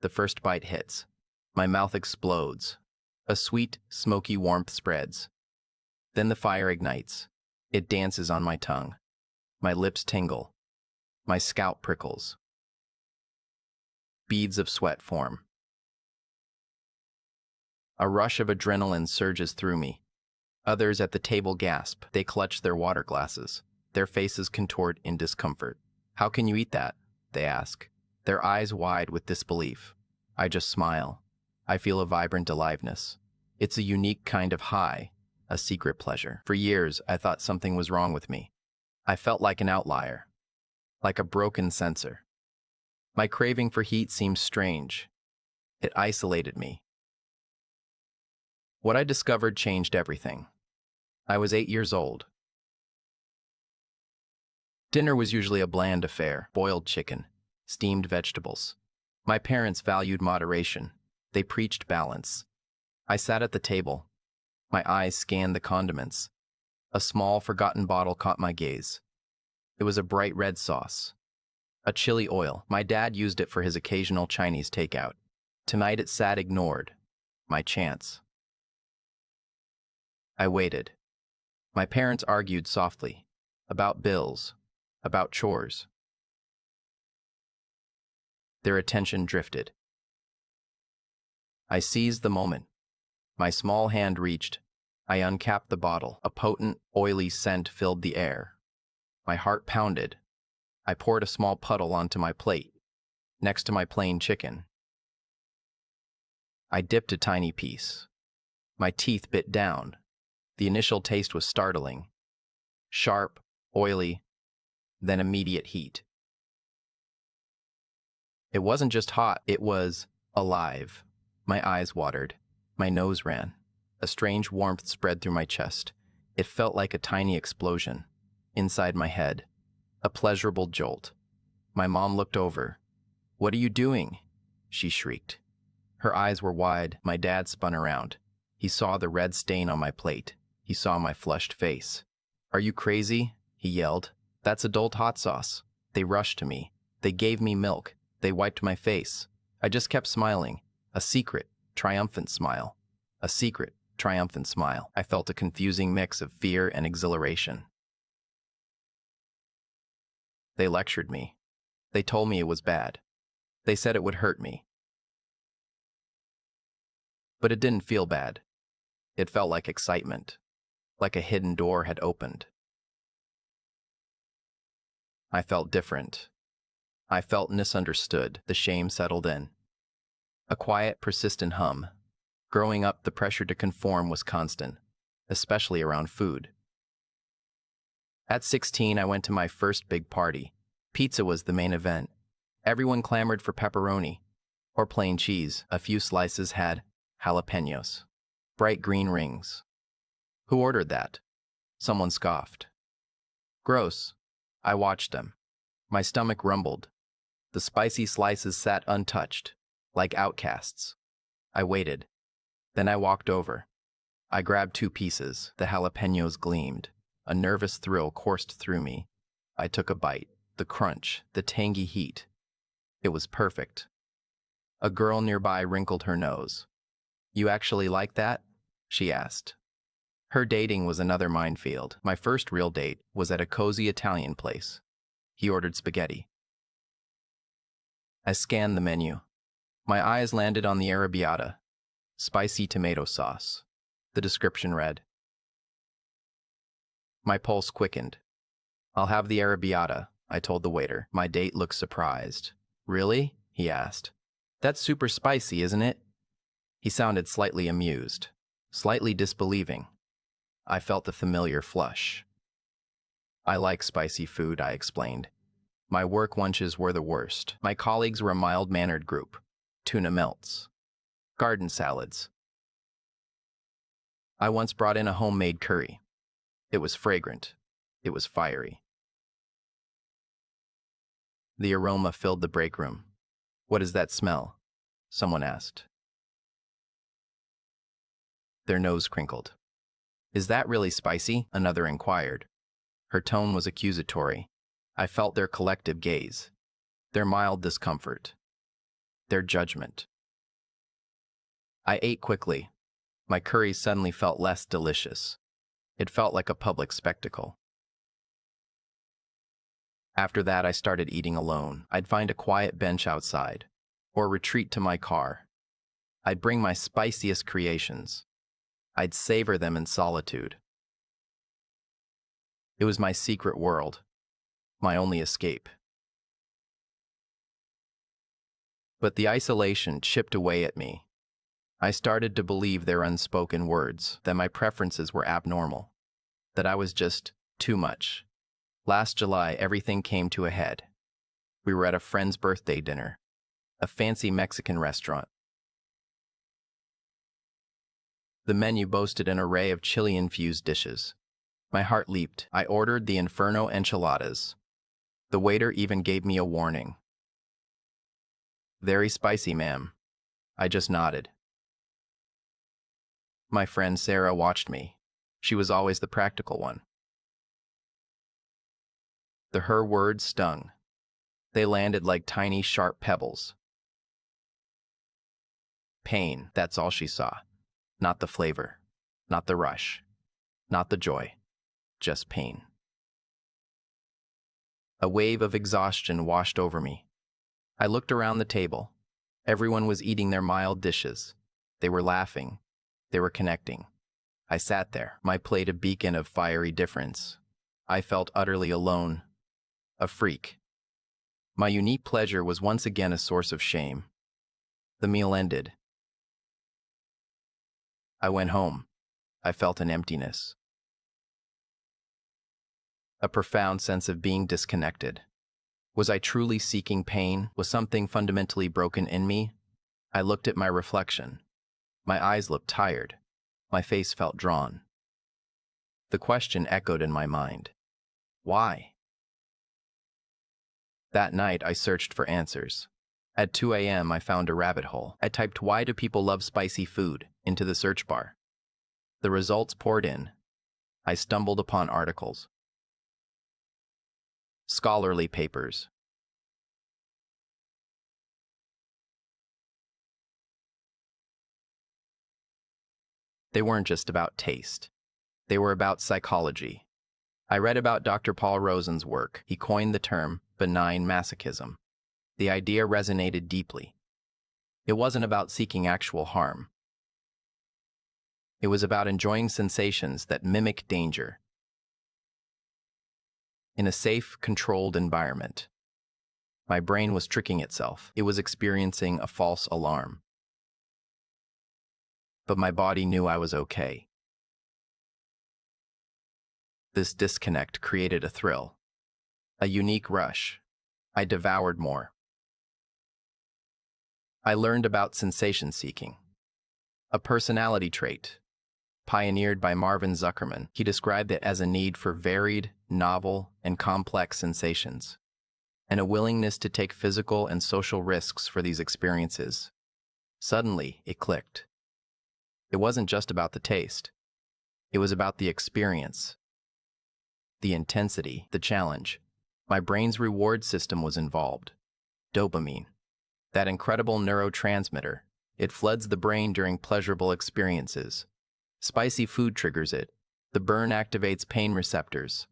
The first bite hits. My mouth explodes. A sweet, smoky warmth spreads. Then the fire ignites. It dances on my tongue. My lips tingle. My scalp prickles. Beads of sweat form. A rush of adrenaline surges through me. Others at the table gasp. They clutch their water glasses. Their faces contort in discomfort. "How can you eat that?" they ask, their eyes wide with disbelief. I just smile. I feel a vibrant aliveness. It's a unique kind of high, a secret pleasure. For years, I thought something was wrong with me. I felt like an outlier, like a broken sensor. My craving for heat seemed strange. It isolated me. What I discovered changed everything. I was 8 years old. Dinner was usually a bland affair: boiled chicken, steamed vegetables. My parents valued moderation. They preached balance. I sat at the table. My eyes scanned the condiments. A small, forgotten bottle caught my gaze. It was a bright red sauce. A chili oil. My dad used it for his occasional Chinese takeout. Tonight it sat ignored. My chance. I waited. My parents argued softly. About bills. About chores. Their attention drifted. I seized the moment. My small hand reached. I uncapped the bottle. A potent, oily scent filled the air. My heart pounded. I poured a small puddle onto my plate, next to my plain chicken. I dipped a tiny piece. My teeth bit down. The initial taste was startling. Sharp, oily, then immediate heat. It wasn't just hot, it was alive. My eyes watered. My nose ran. A strange warmth spread through my chest. It felt like a tiny explosion. Inside my head, a pleasurable jolt. My mom looked over. "What are you doing?" she shrieked. Her eyes were wide. My dad spun around. He saw the red stain on my plate. He saw my flushed face. "Are you crazy?" he yelled. "That's adult hot sauce." They rushed to me. They gave me milk. They wiped my face. I just kept smiling. A secret, triumphant smile. A secret, triumphant smile. I felt a confusing mix of fear and exhilaration. They lectured me. They told me it was bad. They said it would hurt me. But it didn't feel bad. It felt like excitement, like a hidden door had opened. I felt different. I felt misunderstood. The shame settled in. A quiet, persistent hum. Growing up, the pressure to conform was constant, especially around food. At 16, I went to my first big party. Pizza was the main event. Everyone clamored for pepperoni or plain cheese. A few slices had jalapenos, bright green rings. Who ordered that? Someone scoffed. Gross. I watched them. My stomach rumbled. The spicy slices sat untouched, like outcasts. I waited. Then I walked over. I grabbed 2 pieces. The jalapenos gleamed. A nervous thrill coursed through me. I took a bite. The crunch, the tangy heat. It was perfect. A girl nearby wrinkled her nose. "You actually like that?" she asked. Her dating was another minefield. My first real date was at a cozy Italian place. He ordered spaghetti. I scanned the menu. My eyes landed on the arrabbiata, spicy tomato sauce. The description read. My pulse quickened. "I'll have the arrabbiata," I told the waiter. My date looked surprised. "Really?" he asked. "That's super spicy, isn't it?" He sounded slightly amused, slightly disbelieving. I felt the familiar flush. "I like spicy food," I explained. My work lunches were the worst. My colleagues were a mild-mannered group. Tuna melts. Garden salads. I once brought in a homemade curry. It was fragrant. It was fiery. The aroma filled the break room. "What is that smell?" someone asked. Their nose crinkled. "Is that really spicy?" another inquired. Her tone was accusatory. I felt their collective gaze, their mild discomfort. their judgment. I ate quickly. My curry suddenly felt less delicious. It felt like a public spectacle. After that, I started eating alone. I'd find a quiet bench outside, or retreat to my car. I'd bring my spiciest creations. I'd savor them in solitude. It was my secret world, my only escape. But the isolation chipped away at me. I started to believe their unspoken words, that my preferences were abnormal, that I was just too much. Last July, everything came to a head. We were at a friend's birthday dinner, a fancy Mexican restaurant. The menu boasted an array of chili-infused dishes. My heart leaped. I ordered the Inferno enchiladas. The waiter even gave me a warning. "Very spicy, ma'am." I just nodded. My friend Sarah watched me. She was always the practical one. Her words stung. They landed like tiny, sharp pebbles. Pain, that's all she saw. Not the flavor, not the rush, not the joy, just pain. A wave of exhaustion washed over me. I looked around the table. Everyone was eating their mild dishes. They were laughing. They were connecting. I sat there, my plate a beacon of fiery difference. I felt utterly alone, a freak. My unique pleasure was once again a source of shame. The meal ended. I went home. I felt an emptiness. A profound sense of being disconnected. Was I truly seeking pain? Was something fundamentally broken in me? I looked at my reflection. My eyes looked tired. My face felt drawn. The question echoed in my mind. Why? That night, I searched for answers. At 2 a.m., I found a rabbit hole. I typed, "Why do people love spicy food?" into the search bar. The results poured in. I stumbled upon articles, scholarly papers, they weren't just about taste. They were about psychology. I read about Dr. Paul Rosen's work. He coined the term benign masochism. The idea resonated deeply. It wasn't about seeking actual harm. It was about enjoying sensations that mimic danger in a safe, controlled environment. My brain was tricking itself. It was experiencing a false alarm. But my body knew I was okay. This disconnect created a thrill, a unique rush. I devoured more. I learned about sensation seeking, a personality trait pioneered by Marvin Zuckerman. He described it as a need for varied, novel, and complex sensations, and a willingness to take physical and social risks for these experiences. Suddenly, it clicked. It wasn't just about the taste. It was about the experience, the intensity, the challenge. My brain's reward system was involved. Dopamine, that incredible neurotransmitter. It floods the brain during pleasurable experiences. Spicy food triggers it. The burn activates pain receptors.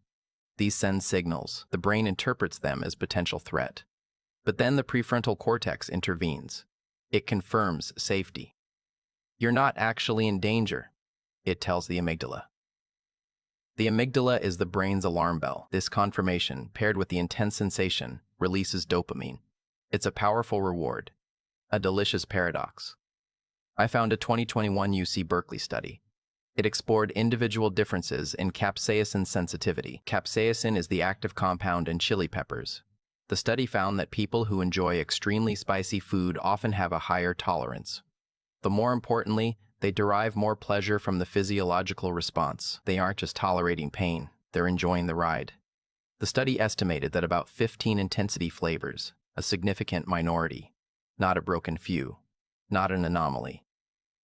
These send signals. The brain interprets them as potential threat. But then the prefrontal cortex intervenes. It confirms safety. You're not actually in danger, it tells the amygdala. The amygdala is the brain's alarm bell. This confirmation, paired with the intense sensation, releases dopamine. It's a powerful reward, a delicious paradox. I found a 2021 UC Berkeley study. It explored individual differences in capsaicin sensitivity. Capsaicin is the active compound in chili peppers. The study found that people who enjoy extremely spicy food often have a higher tolerance. But more importantly, they derive more pleasure from the physiological response. They aren't just tolerating pain, they're enjoying the ride. The study estimated that about 15 intensity flavors, a significant minority, not a broken few, not an anomaly.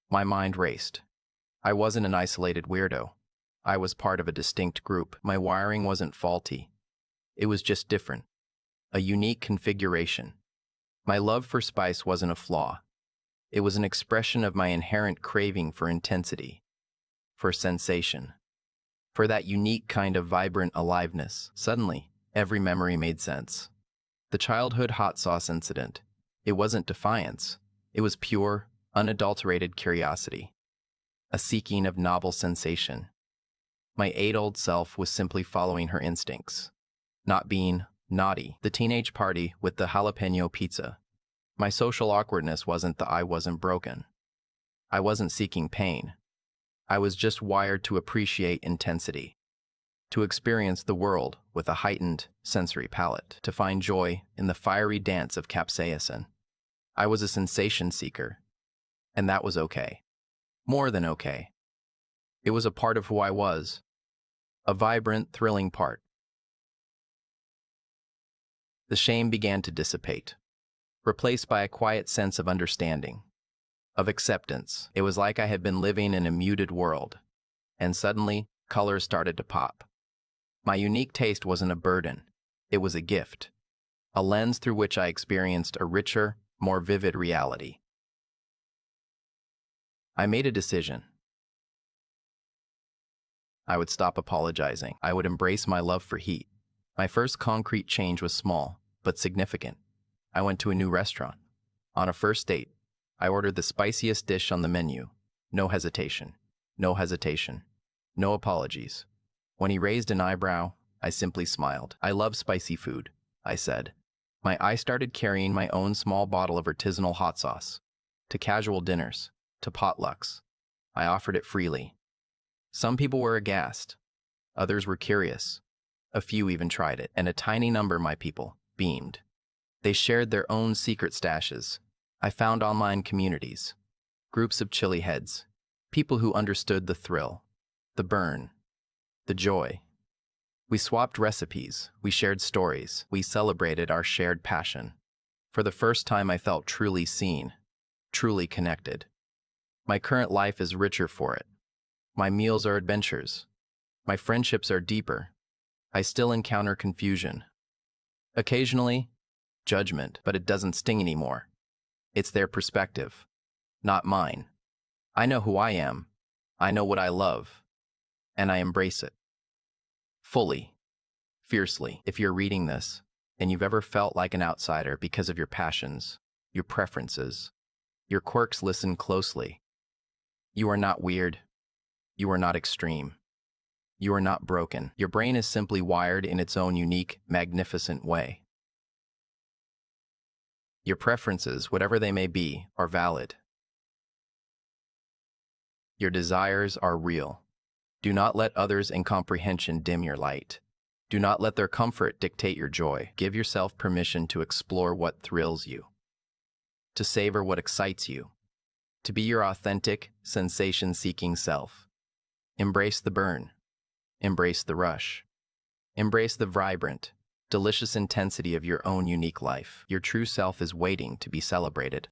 My mind raced. I wasn't an isolated weirdo. I was part of a distinct group. My wiring wasn't faulty. It was just different. A unique configuration. My love for spice wasn't a flaw. It was an expression of my inherent craving for intensity, for sensation, for that unique kind of vibrant aliveness. Suddenly, every memory made sense. The childhood hot sauce incident. It wasn't defiance. It was pure, unadulterated curiosity, a seeking of novel sensation. My 8-year-old self was simply following her instincts, not being naughty. The teenage party with the jalapeno pizza. My social awkwardness wasn't that I wasn't broken. I wasn't seeking pain. I was just wired to appreciate intensity, to experience the world with a heightened sensory palette, to find joy in the fiery dance of capsaicin. I was a sensation seeker, and that was okay. More than okay. It was a part of who I was, a vibrant, thrilling part. The shame began to dissipate, replaced by a quiet sense of understanding, of acceptance. It was like I had been living in a muted world, and suddenly, colors started to pop. My unique taste wasn't a burden, it was a gift, a lens through which I experienced a richer, more vivid reality. I made a decision. I would stop apologizing. I would embrace my love for heat. My first concrete change was small, but significant. I went to a new restaurant. On a first date, I ordered the spiciest dish on the menu. No hesitation. No hesitation. No apologies. When he raised an eyebrow, I simply smiled. I love spicy food, I said. My eye started carrying my own small bottle of artisanal hot sauce. To casual dinners, to potlucks. I offered it freely. Some people were aghast. Others were curious. A few even tried it, and a tiny number, my people, beamed. They shared their own secret stashes. I found online communities, groups of chili heads, people who understood the thrill, the burn, the joy. We swapped recipes, we shared stories, we celebrated our shared passion. For the first time, I felt truly seen, truly connected. My current life is richer for it. My meals are adventures. My friendships are deeper. I still encounter confusion. Occasionally, judgment, but it doesn't sting anymore. It's their perspective, not mine. I know who I am. I know what I love, and I embrace it. Fully, fiercely. If you're reading this, and you've ever felt like an outsider because of your passions, your preferences, your quirks, listen closely. You are not weird. You are not extreme. You are not broken. Your brain is simply wired in its own unique, magnificent way. Your preferences, whatever they may be, are valid. Your desires are real. Do not let others' incomprehension dim your light. Do not let their comfort dictate your joy. Give yourself permission to explore what thrills you, to savor what excites you, to be your authentic, sensation-seeking self. Embrace the burn. Embrace the rush. Embrace the vibrant, delicious intensity of your own unique life. Your true self is waiting to be celebrated.